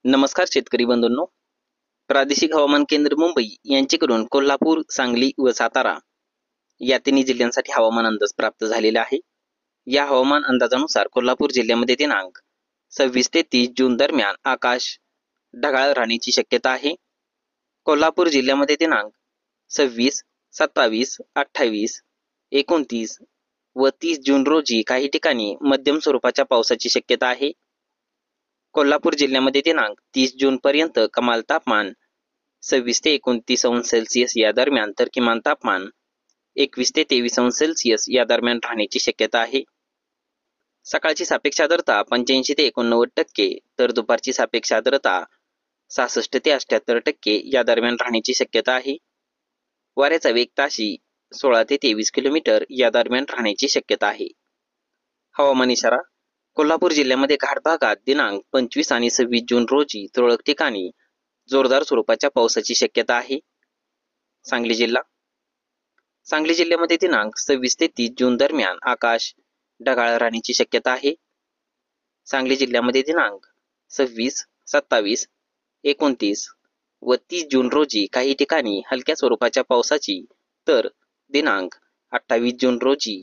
नमस्कार शेतकरी बंधूंनो, प्रादेशिक हवामान केंद्र मुंबई यांच्याकडून कोल्हापूर, सांगली व सातारा या तिन्ही जिल्ह्यांसाठी हवामान अंदाज प्राप्त झालेला आहे। या हवामान अंदाजानुसार कोल्हापूर जिल्ह्यामध्ये दिनांक 26 ते 30 जून दरम्यान आकाश ढगाळ राहण्याची शक्यता आहे। कोल्हापूर जिल्ह्यामध्ये दिनांक 26, 27, 28, 29 व 30 जून रोजी काही ठिकाणी मध्यम स्वरूपाच्या पावसाची शक्यता आहे। कोल्हापूर जिल्ह्यामध्ये दिनांक 30 जून पर्यंत कमाल तापमान 26 ते 29 अंश सेल्सिअस या दरम्यान तर किमान तापमान 21 ते 23 अंश सेल्सिअस या दरम्यान राहण्याची शक्यता आहे। सकाळची सापेक्ष आर्द्रता 85 ते 89% तर दुपारची सापेक्ष आर्द्रता 66 ते 78% या दरम्यान राहण्याची शक्यता आहे। वाऱ्याचा वेग ताशी 16 ते 23 किलोमीटर या दरम्यान राहण्याची शक्यता आहे। हवामान इशारा कोल्हापूर जिल्ह्यामध्ये घाट भागात दिनांक 25 आणि 26 जून रोजी तुरळक ठिकाणी जोरदार स्वरूपाच्या पावसाची शक्यता आहे। सांगली जिल्ह्यामध्ये दिनांक 26 ते 30 जून दरम्यान आकाश ढगाळ राहण्याची शक्यता आहे। सांगली जिल्ह्यामध्ये दिनांक 26, 27, 29 व 30 जून रोजी काही ठिकाणी हलक्या स्वरूपाच्या पावसाची तर दिनांक 28 जून रोजी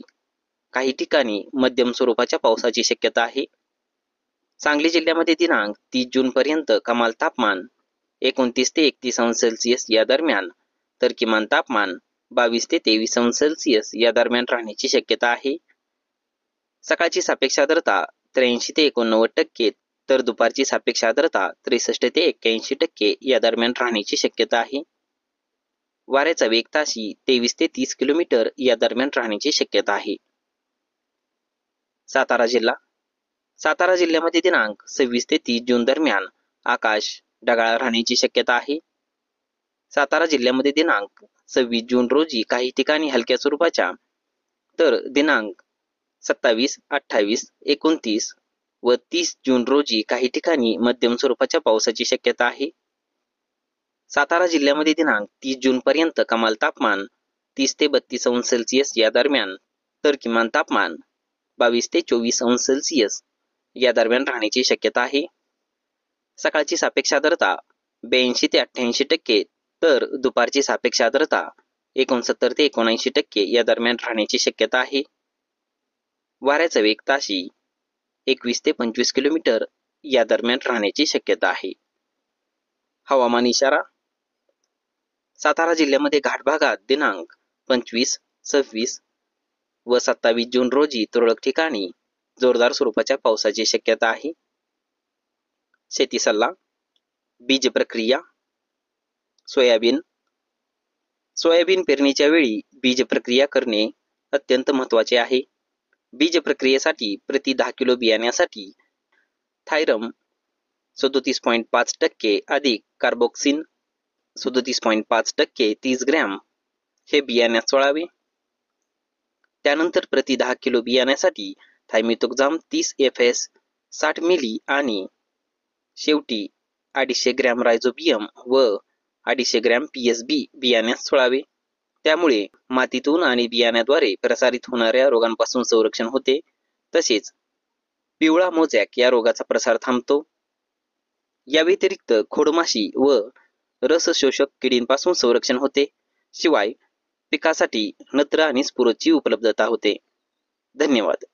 काही ठिकाणी मध्यम स्वरूपाच्या पावसाची शक्यता आहे। सांगली जिल्ह्यामध्ये दिनांक 30 जून पर्यंत कमाल तापमान 29 ते 31 अंश सेल्सिअस या दरम्यान तर किमान तापमान 22 ते 23 अंश सेल्सिअस या दरम्यान राहण्याची शक्यता आहे। सकाळची सापेक्ष आर्द्रता 83 ते 89% तर दुपारची सापेक्ष आर्द्रता 63 ते 81% या दरम्यान राहण्याची शक्यता आहे। वाऱ्याचा वेग ताशी 23 ते 30 किलोमीटर या दरम्यान राहण्याची शक्यता आहे। सातारा जिल्ह्यामध्ये दिनांक 26 ते 30 जून दरम्यान आकाश ढगाळ राहण्याची शक्यता आहे। सातारा जिल्ह्यामध्ये दिनांक 26 जून रोजी काही ठिकाणी हलक्या स्वरूपाच्या तर दिनांक 27, 28, 29 व 30 जून रोजी काही ठिकाणी मध्यम स्वरूपाच्या पावसाची शक्यता आहे। सातारा जिल्ह्यामध्ये दिनांक 30 जून पर्यंत कमाल तापमान 30 ते 32 अंश सेल्सिअस या दरम्यान तर किमान तापमान 22 ते 24 अंश सेल्सिअस या दरम्यान राहण्याची शक्यता आहे। सकाळची सापेक्ष आर्द्रता 82 ते 88% तर दुपारची सापेक्ष आर्द्रता 69 ते 79% या दरम्यान राहण्याची शक्यता आहे। वाऱ्याचा वेग ताशी 21 ते 25 किलोमीटर या दरम्यान राहण्याची शक्यता आहे। हवामान इशारा सातारा जिल्ह्यामध्ये घाट भागात दिनांक 25, 26 व 27 जून रोजी तुरळक ठिकाणी जोरदार स्वरूपाच्या पावसाची शक्यता आहे। शेती सल्ला बीज प्रक्रिया सोयाबीन पेरणीच्या वेळी बीज प्रक्रिया करणे अत्यंत महत्त्वाचे आहे। बीज प्रक्रियेसाठी प्रति 10 किलो बियाण्यासाठी थायरम 37.5% अधिक कार्बोक्सिन 37.5% 30 ग्रॅम हे बियाण्यात सोडावे। त्यानंतर प्रति 10 किलो बियाण्यासाठी थायमिथोक्झाम 30 FS 60 मिली आणि शेवटी 250 ग्रॅम रायझोबियम व 250 ग्रॅम PSB बियाण्यात सोडावे। त्यामुळे मातीतून आणि बियाण्याद्वारे प्रसारित होणाऱ्या रोगांपासून संरक्षण होते, तसेच पिवळा मोजॅक या रोगाचा प्रसार थांबतो। या व्यतिरिक्त खोडमाशी व रस शोषक किडींपासून संरक्षण होते। शिवाय पिकासाठी नत्र आणि स्फुरदची उपलब्धता होते। धन्यवाद।